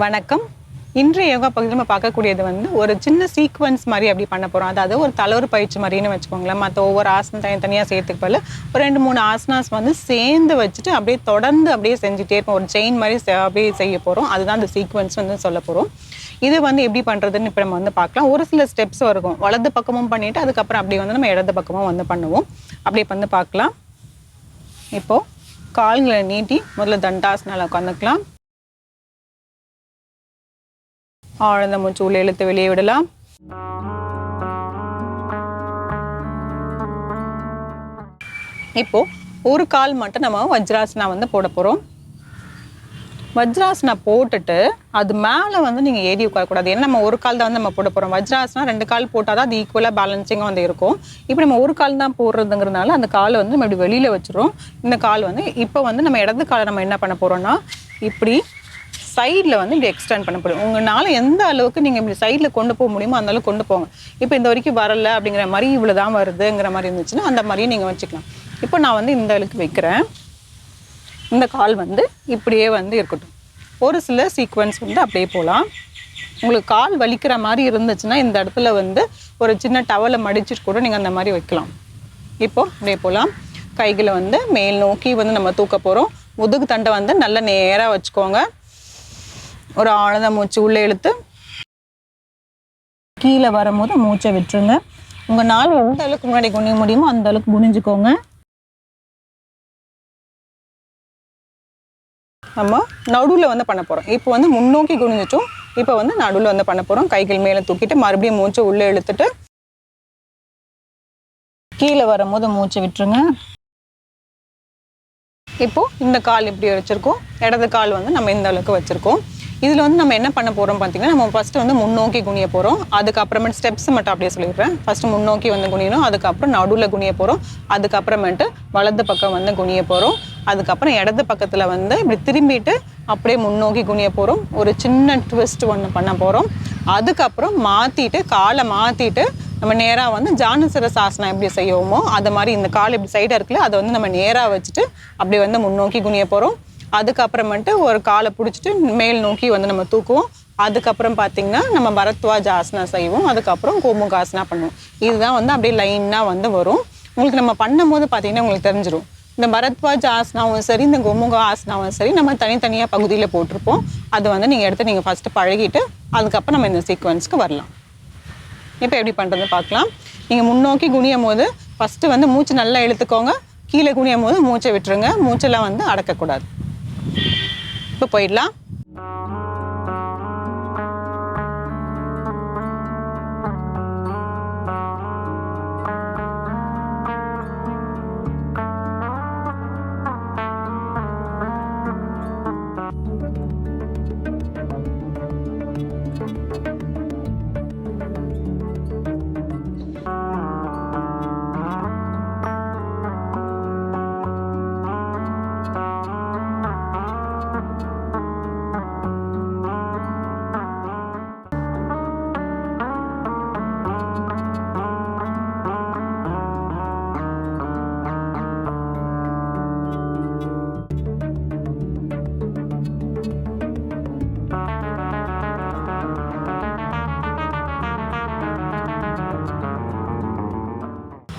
வணக்கம். இன்றைய யோகா பகுதியில் நம்ம பார்க்கக்கூடியது ஒரு சின்ன சீக்வன்ஸ் மாதிரி அப்படி பண்ண போகிறோம். அதாவது ஒரு தளர்வு பயிற்சி மாதிரின்னு வச்சுக்கோங்களேன். மற்ற ஒவ்வொரு ஆசனம் தனித்தனியாக சேர்த்துக்கு போல ஒரு 2-3 ஆசனாஸ் சேர்ந்து வச்சுட்டு அப்படியே தொடர்ந்து அப்படியே செஞ்சுட்டே இருப்போம். ஒரு செயின் மாதிரி அப்படியே செய்ய போகிறோம். அதுதான் அந்த சீக்வன்ஸ் சொல்ல போகிறோம். இது எப்படி பண்ணுறதுன்னு இப்போ நம்ம பார்க்கலாம். ஒரு சில ஸ்டெப்ஸ் இருக்கும். வலது பக்கமும் பண்ணிவிட்டு அதுக்கப்புறம் அப்படியே நம்ம இடது பக்கமும் பண்ணுவோம். அப்படியே பார்க்கலாம். இப்போது கால்களை நீட்டி முதல்ல தண்டாசனால உட்காந்துக்கலாம். ஆழ்ந்த மூச்சு உள்ள இழுத்து வெளியே விடலாம். இப்போ ஒரு கால் மட்டும் நம்ம வஜ்ராசனா போட போறோம். வஜ்ராசனா போட்டுட்டு அது மேல நீங்க ஏறி உட்காரக்கூடாது. ஏன்னா நம்ம ஒரு கால் தான் நம்ம போட போறோம். வஜ்ராசனா 2 கால் போட்டாதான் அது ஈக்குவலா பேலன்சிங்கா இருக்கும். இப்போ நம்ம ஒரு கால் தான் போடுறதுங்கிறதுனால அந்த காலை நம்ம இப்படி வெளியில வச்சிரும். இந்த கால் இப்போ நம்ம இடது காலை நம்ம என்ன பண்ண போறோம்னா இப்படி சைடில் இப்படி எக்ஸ்டெண்ட் பண்ண முடியும். உங்களால் எந்த அளவுக்கு நீங்கள் இப்படி சைடில் கொண்டு போக முடியுமோ அந்த அளவுக்கு கொண்டு போங்க. இப்போ இந்த வரைக்கும் வரலை அப்படிங்கிற மாதிரி இவ்வளோ தான் வருதுங்கிற மாதிரி இருந்துச்சுன்னா அந்த மாதிரியும் நீங்கள் வச்சுக்கலாம். இப்போ நான் இந்த அளவுக்கு வைக்கிறேன். இந்த கால் இப்படியே இருக்கட்டும். ஒரு சில சீக்வன்ஸ் அப்படியே போகலாம். உங்களுக்கு கால் வலிக்கிற மாதிரி இருந்துச்சுன்னா இந்த இடத்துல ஒரு சின்ன டவலை மடிச்சுட்டு கூட நீங்கள் அந்த மாதிரி வைக்கலாம். இப்போது அப்படியே போகலாம். கைகளை மேல் நோக்கி நம்ம தூக்க போகிறோம். முதுகு தண்டை நல்லா நேராக வச்சுக்கோங்க. ஒரு ஆழ்ந்த மூச்சு உள்ளே இழுத்து கீழே வரும்போது மூச்சை விட்டுருங்க. உங்களால் எந்த அளவுக்கு முன்னாடி குனிய முடியுமோ அந்த அளவுக்கு குனிஞ்சுக்கோங்க. நம்ம நடுவில் பண்ண போகிறோம். இப்போ முன்னோக்கி குனிஞ்சிட்டோம். இப்போ நடுவில் பண்ண போகிறோம். கைகள் மேலே தூக்கிட்டு மறுபடியும் மூச்சை உள்ளே இழுத்துட்டு கீழே வரும்போது மூச்சை விட்டுருங்க. இப்போ இந்த கால் இப்படி வச்சிருக்கோம். இடது கால் நம்ம இந்த அளவுக்கு வச்சிருக்கோம். இதில் நம்ம என்ன பண்ண போகிறோம் பார்த்தீங்கன்னா, நம்ம ஃபஸ்ட்டு முன்னோக்கி குனிய போகிறோம். அதுக்கப்புறமேட்டு ஸ்டெப்ஸ் மட்டும் அப்படியே சொல்லிடுறேன். ஃபஸ்ட்டு முன்னோக்கி குனியணும். அதுக்கப்புறம் நடுவில் குனிய போகிறோம். அதுக்கப்புறமேட்டு வலது பக்கம் குனிய போகிறோம். அதுக்கப்புறம் இடது பக்கத்தில் இப்படி திரும்பிட்டு அப்படியே முன்னோக்கி குனிய போகிறோம். ஒரு சின்ன ட்விஸ்ட் ஒன்று பண்ண போகிறோம். அதுக்கப்புறம் மாற்றிட்டு காலை மாற்றிட்டு நம்ம நேராக ஜானுசிரசாசனம் எப்படி செய்வோமோ அது மாதிரி இந்த கால் இப்படி சைடாக இருக்குல்ல அதை நம்ம நேராக வச்சுட்டு அப்படியே முன்னோக்கி குனிய போகிறோம். அதுக்கப்புறமேட்டு ஒரு காலை பிடிச்சிட்டு மேல் நோக்கி நம்ம தூக்குவோம். அதுக்கப்புறம் பார்த்தீங்கன்னா நம்ம பரத்வாஜ் ஆசனா செய்வோம். அதுக்கப்புறம் கோமுகாசனா பண்ணுவோம். இதுதான் அப்படியே லைனாக வரும். உங்களுக்கு நம்ம பண்ணும்போது பார்த்தீங்கன்னா உங்களுக்கு தெரிஞ்சிடும். இந்த பரத்வாஜ் ஆசனாவும் சரி, இந்த கோமுகா ஆசனாவும் சரி, நம்ம தனித்தனியாக பகுதியில் போட்டிருப்போம். அது நீங்கள் எடுத்து நீங்கள் ஃபஸ்ட்டு பழகிட்டு அதுக்கப்புறம் நம்ம இந்த சீக்வன்ஸ்க்கு வரலாம். இப்போ எப்படி பண்ணுறதுன்னு பார்க்கலாம். நீங்கள் முன்னோக்கி குனியும் போது ஃபஸ்ட்டு மூச்சு நல்லா இழுத்துக்கோங்க. கீழே குனியும் போது மூச்சை விட்டுருங்க. மூச்செல்லாம் அடக்கக்கூடாது. இப்போ போயிடலாம்.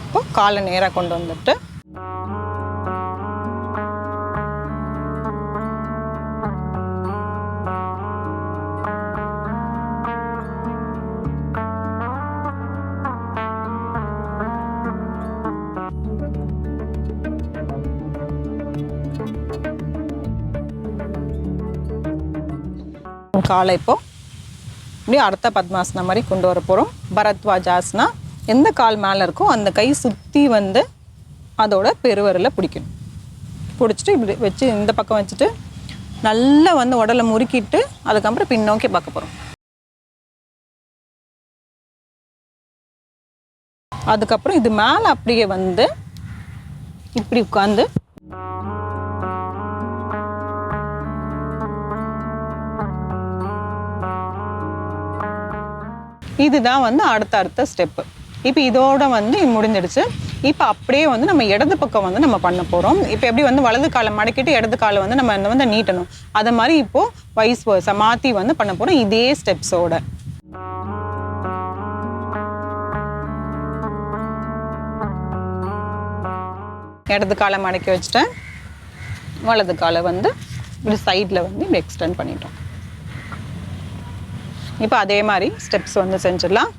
இப்போ காலை நேராக கொண்டு வந்துட்டு காலை இப்போ இப்படி அர்த்த பத்மாசனா மாதிரி கொண்டு வர போகிறோம். பரத்வாஜ் ஆசனா. எந்த கால் மேலே இருக்கோ அந்த கை சுற்றி அதோட பெருவரில் பிடிக்கணும். பிடிச்சிட்டு இப்படி வச்சு இந்த பக்கம் வச்சுட்டு நல்லா உடலை முறுக்கிட்டு அதுக்கப்புறம் பின்னோக்கி பார்க்க போகிறோம். அதுக்கப்புறம் இது மேலே அப்படியே இப்படி உட்காந்து இதுதான் அடுத்த ஸ்டெப்பு. இப்போ இதோட முடிஞ்சிடுச்சு. இப்போ அப்படியே வந்து நம்ம இடது பக்கம் வந்து நம்ம பண்ண போகிறோம். இப்போ எப்படி வந்து வலது காலை மடக்கிட்டு இடது காலை வந்து நம்ம வந்து நீட்டணும், அதை மாதிரி இப்போது வைஸ் வர்ஸா மாற்றி வந்து பண்ண போகிறோம் இதே ஸ்டெப்ஸோட. இடது காலை மடக்கி வச்சுட்டேன், வலது காலை வந்து இப்படி சைடில் வந்து இப்படி எக்ஸ்டெண்ட் பண்ணிட்டோம். இப்போ அதே மாதிரி ஸ்டெப்ஸ் வந்து செஞ்சிடலாம்.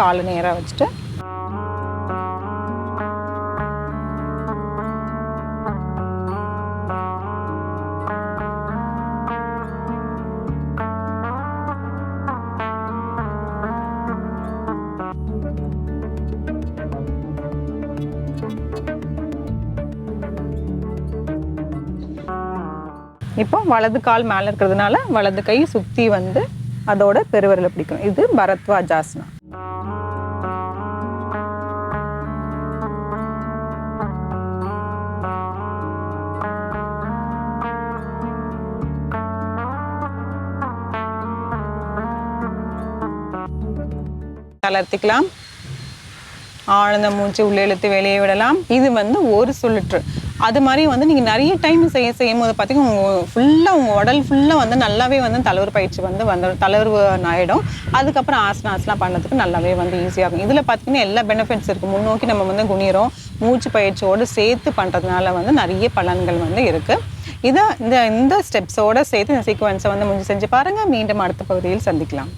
காலை நேராக வச்சுட்டு இப்போ வலது கால் மேலே இருக்கிறதுனால வலது கை சுற்றி வந்து அதோட பெருவிரலை பிடிக்கணும். இது பரத்வாஜாசனா. தளர்த்திக்கலாம். ஆழ்ந்த மூச்சு உள்ளே இழுத்து வெளியே விடலாம். இது வந்து ஒரு சுழற்று. அது மாதிரி வந்து நீங்கள் நிறைய டைம் செய்யும் போது பார்த்தீங்கன்னா ஃபுல்லாக உங்கள் உடல் ஃபுல்லாக வந்து நல்லாவே வந்து தளர்வு பயிற்சி வந்து தளர்வு ஆகிடும். அதுக்கப்புறம் ஆசனாஸ்லாம் பண்ணுறதுக்கு நல்லாவே வந்து ஈஸியாகும். இதில் பார்த்தீங்கன்னா எல்லா பெனிஃபிட்ஸ் இருக்குது. முன்னோக்கி நம்ம வந்து குனிறோம், மூச்சு பயிற்சியோடு சேர்த்து பண்ணுறதுனால வந்து நிறைய பலன்கள் வந்து இருக்குது. இதை இந்த ஸ்டெப்ஸோடு சேர்த்து இந்த சீக்வன்ஸை வந்து செஞ்சு பாருங்கள். மீண்டும் அடுத்த பகுதியில் சந்திக்கலாம்.